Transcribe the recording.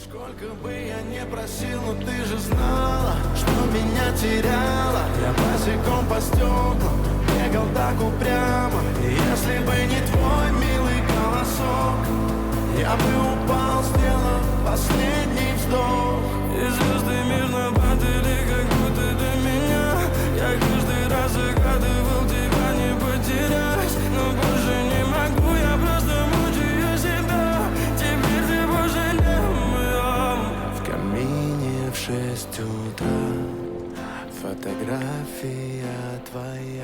Сколько бы я не просил, но ты же знала, что меня теряла. Я босиком по стеклам бегал так упрямо. И если бы не твой милый голосок, я бы упал, сделав последний вздох. И звезды мирно падали, как будто до меня. Я каждый раз загадывал тебя не потерять, но больше не могу, я просто мучаю себя. Теперь ты больше не моя. В камине в 6 утра фотография твоя.